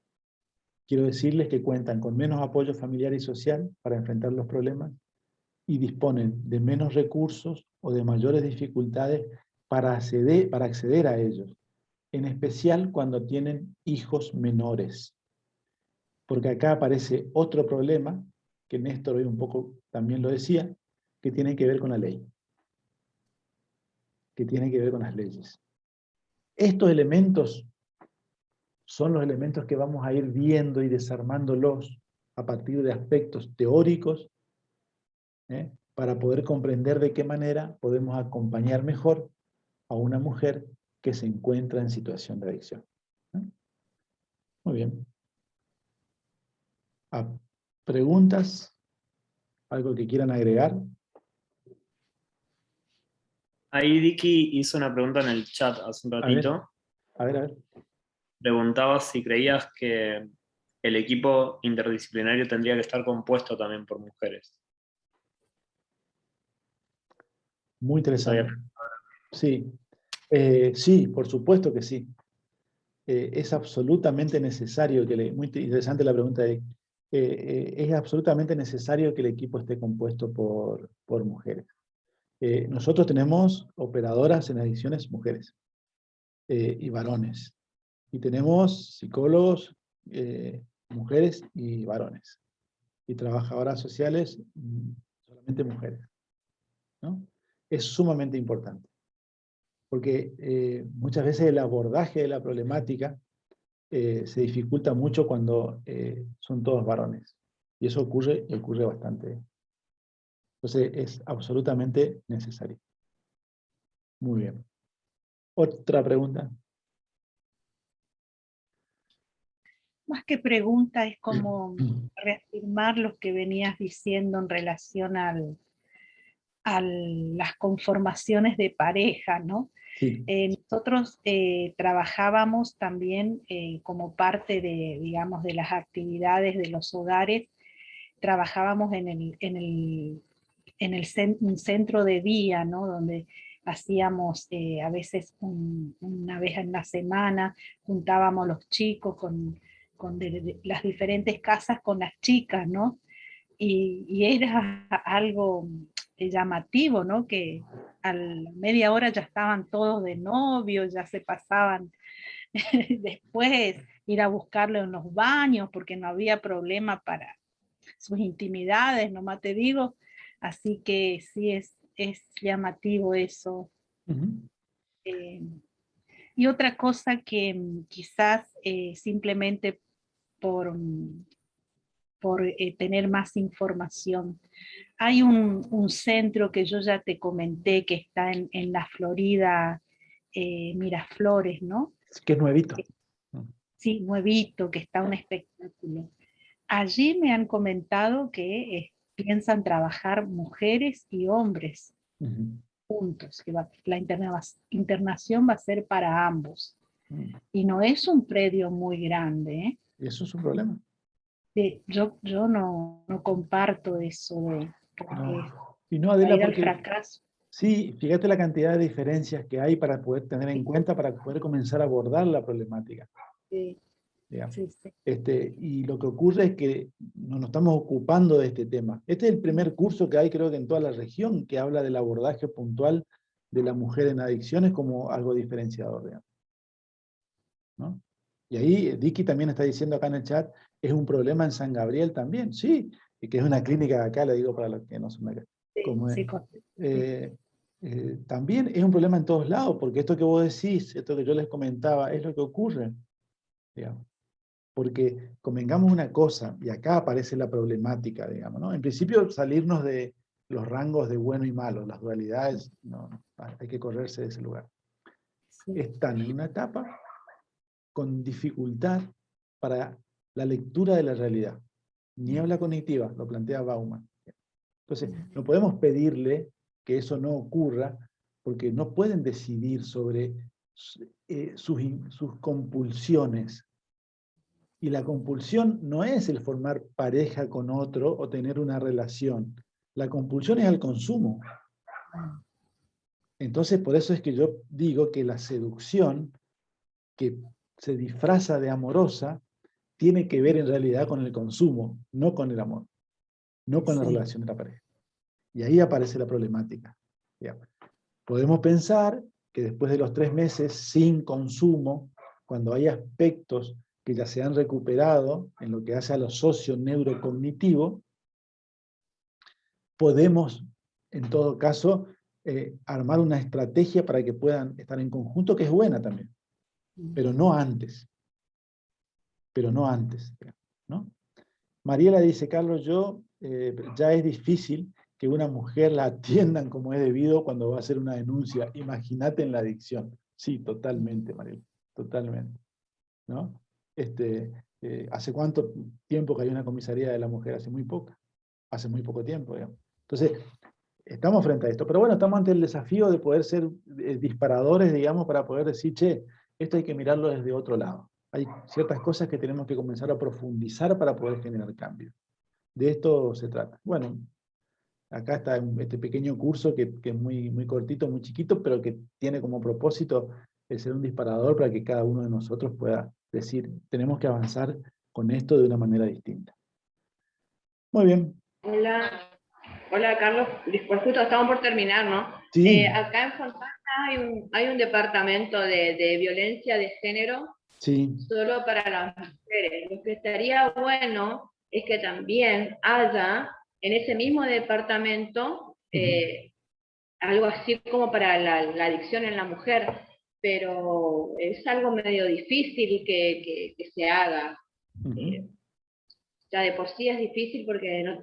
quiero decirles que cuentan con menos apoyo familiar y social para enfrentar los problemas y disponen de menos recursos o de mayores dificultades para acceder a ellos, en especial cuando tienen hijos menores. porque acá aparece otro problema, que Néstor hoy un poco también lo decía, que tiene que ver con la ley, que tiene que ver con las leyes. Estos elementos son los elementos que vamos a ir viendo y desarmándolos a partir de aspectos teóricos, para poder comprender de qué manera podemos acompañar mejor a una mujer que se encuentra en situación de adicción. Muy bien. ¿Preguntas? ¿Algo que quieran agregar? Ahí Vicky hizo una pregunta en el chat hace un ratito. A ver. Preguntaba si creías que el equipo interdisciplinario tendría que estar compuesto también por mujeres. Muy interesante. Sí. Sí, por supuesto que sí. Es absolutamente necesario muy interesante la pregunta de es absolutamente necesario que el equipo esté compuesto por mujeres. Nosotros tenemos operadoras en adicciones mujeres y varones. Y tenemos psicólogos, mujeres y varones. Y trabajadoras sociales, solamente mujeres, ¿no? Es sumamente importante. Porque muchas veces el abordaje de la problemática se dificulta mucho cuando son todos varones. Y eso ocurre bastante. Entonces es absolutamente necesario. Muy bien. ¿Otra pregunta? Más que pregunta, es como reafirmar lo que venías diciendo en relación a las conformaciones de pareja, ¿no? Sí. Nosotros trabajábamos también como parte de, digamos, de las actividades de los hogares, trabajábamos en un centro de día, ¿no? Donde hacíamos a veces una vez en la semana, juntábamos los chicos con las diferentes casas con las chicas, ¿no? Y era algo llamativo, ¿no? Que a la media hora ya estaban todos de novio, ya se pasaban después ir a buscarlo en los baños porque no había problema para sus intimidades, nomás te digo. Así que sí es llamativo eso. Y otra cosa que quizás simplemente por tener más información. Hay un centro que yo ya te comenté que está en la Florida, Miraflores, ¿no? Que es nuevito. Sí, nuevito, que está un espectáculo. Allí me han comentado que piensan trabajar mujeres y hombres juntos, que la internación va a ser para ambos. Y no es un predio muy grande, ¿eh? Eso es un problema. Yo no comparto eso de Y no, Adela, ir al porque fracaso. sí, fíjate la cantidad de diferencias que hay para poder tener en cuenta, para poder comenzar a abordar la problemática. Sí. Sí. Y lo que ocurre es que no nos estamos ocupando de este tema. Este es el primer curso que hay, creo que en toda la región, que habla del abordaje puntual de la mujer en adicciones como algo diferenciador, digamos, ¿no? Y ahí Dicky también está diciendo acá en el chat, es un problema en San Gabriel también, sí, y que es una clínica de acá, le digo para los que no son de acá. También es un problema en todos lados, porque esto que vos decís, esto que yo les comentaba, es lo que ocurre, digamos. Porque convengamos una cosa, y acá aparece la problemática, digamos, ¿no? En principio, salirnos de los rangos de bueno y malo, las dualidades, no, hay que correrse de ese lugar. Están en una etapa con dificultad para la lectura de la realidad. Niebla cognitiva, lo plantea Bauman. Entonces, no podemos pedirle que eso no ocurra, porque no pueden decidir sobre sus compulsiones. Y la compulsión no es el formar pareja con otro o tener una relación. La compulsión es el consumo. Entonces, por eso es que yo digo que la seducción, que se disfraza de amorosa, tiene que ver en realidad con el consumo, no con el amor, no con la relación de la pareja. Y ahí aparece la problemática. Podemos pensar que después de los 3 meses sin consumo, cuando hay aspectos que ya se han recuperado en lo que hace a lo socio-neurocognitivo, podemos, en todo caso, armar una estrategia para que puedan estar en conjunto, que es buena también, pero no antes. Pero no antes, ¿no? Mariela dice, Carlos, ya es difícil que una mujer la atiendan como es debido cuando va a hacer una denuncia. Imagínate en la adicción. Sí, totalmente, Mariela, totalmente, ¿no? ¿Hace cuánto tiempo que hay una comisaría de la mujer? Hace muy poco tiempo, digamos. Entonces, estamos frente a esto, pero bueno, estamos ante el desafío de poder ser disparadores, digamos, para poder decir, che, esto hay que mirarlo desde otro lado. Hay ciertas cosas que tenemos que comenzar a profundizar para poder generar cambio. De esto se trata. Bueno, acá está este pequeño curso que es muy, muy cortito, muy chiquito, pero que tiene como propósito el ser un disparador para que cada uno de nosotros pueda decir, tenemos que avanzar con esto de una manera distinta. Muy bien. Hola Carlos, pues justo estamos por terminar, ¿no? Sí. Acá en Fontana hay un departamento de violencia de género Sí. solo para las mujeres. Lo que estaría bueno es que también haya en ese mismo departamento algo así como para la adicción en la mujer, pero es algo medio difícil que se haga. Ya de por sí es difícil porque no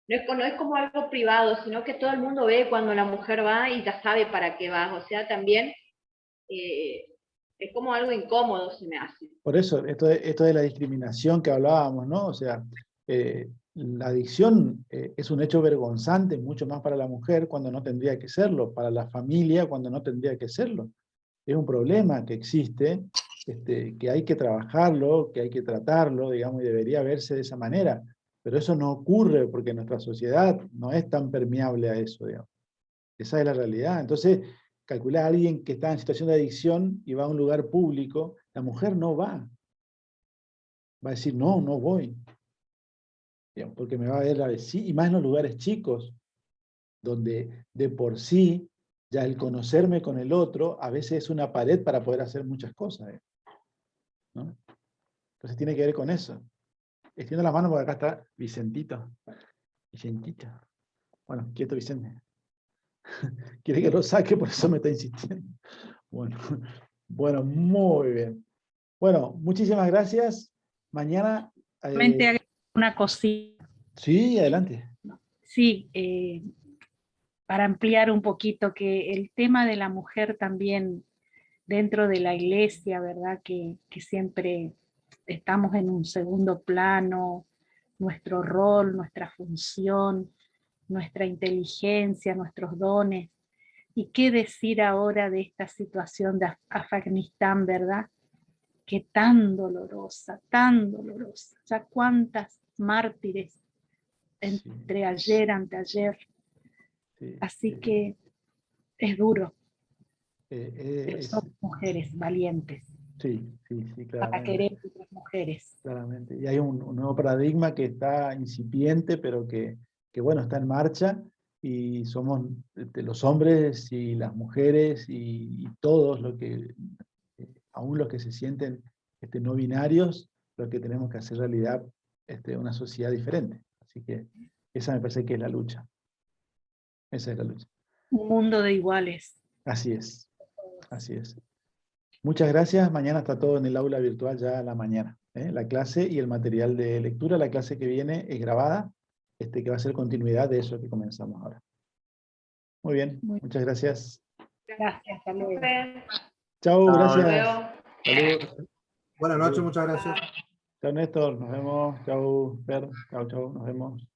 es como algo privado, sino que todo el mundo ve cuando la mujer va y ya sabe para qué va. O sea, también es como algo incómodo, se me hace. Por eso, esto de la discriminación que hablábamos, ¿no? O sea, la adicción es un hecho vergonzante, mucho más para la mujer cuando no tendría que serlo, para la familia cuando no tendría que serlo. Es un problema que existe, que hay que trabajarlo, que hay que tratarlo, digamos, y debería verse de esa manera. Pero eso no ocurre porque nuestra sociedad no es tan permeable a eso, digamos. Esa es la realidad. Entonces, calcula a alguien que está en situación de adicción y va a un lugar público, la mujer no va. Va a decir, no, no voy. Digamos, porque me va a ver la vecina, y más en los lugares chicos, donde de por sí, ya el conocerme con el otro, a veces es una pared para poder hacer muchas cosas, ¿no? Entonces tiene que ver con eso. Extiendo la mano porque acá está Vicentito. Vicentito. Bueno, quieto Vicente. Quiere que lo saque, por eso me está insistiendo. Bueno, muy bien. Bueno, muchísimas gracias. Mañana... Una cosita. Sí, adelante. Sí, para ampliar un poquito, que el tema de la mujer también dentro de la iglesia, ¿verdad? Que siempre estamos en un segundo plano, nuestro rol, nuestra función, nuestra inteligencia, nuestros dones. ¿Y qué decir ahora de esta situación de Afganistán, verdad? Que tan dolorosa, ya cuántas mártires entre ayer, anteayer. Así que es duro. Pero son mujeres valientes. Sí, claramente. Para querer a otras mujeres. Claramente. Y hay un nuevo paradigma que está incipiente, pero que bueno, está en marcha, y somos los hombres y las mujeres y todos aún los que se sienten no binarios, lo que tenemos que hacer realidad una sociedad diferente. Así que esa me parece que es la lucha. Esa es la lucha. Un mundo de iguales. Así es. Así es. Muchas gracias. Mañana está todo en el aula virtual ya a la mañana. La clase y el material de lectura. La clase que viene es grabada, que va a ser continuidad de eso que comenzamos ahora. Muy bien. Muchas gracias. Gracias, hasta luego. Chao, gracias. Saludos. Buenas noches, muchas gracias. Chao, Néstor. Nos vemos. Chao, Fer. Chao, nos vemos.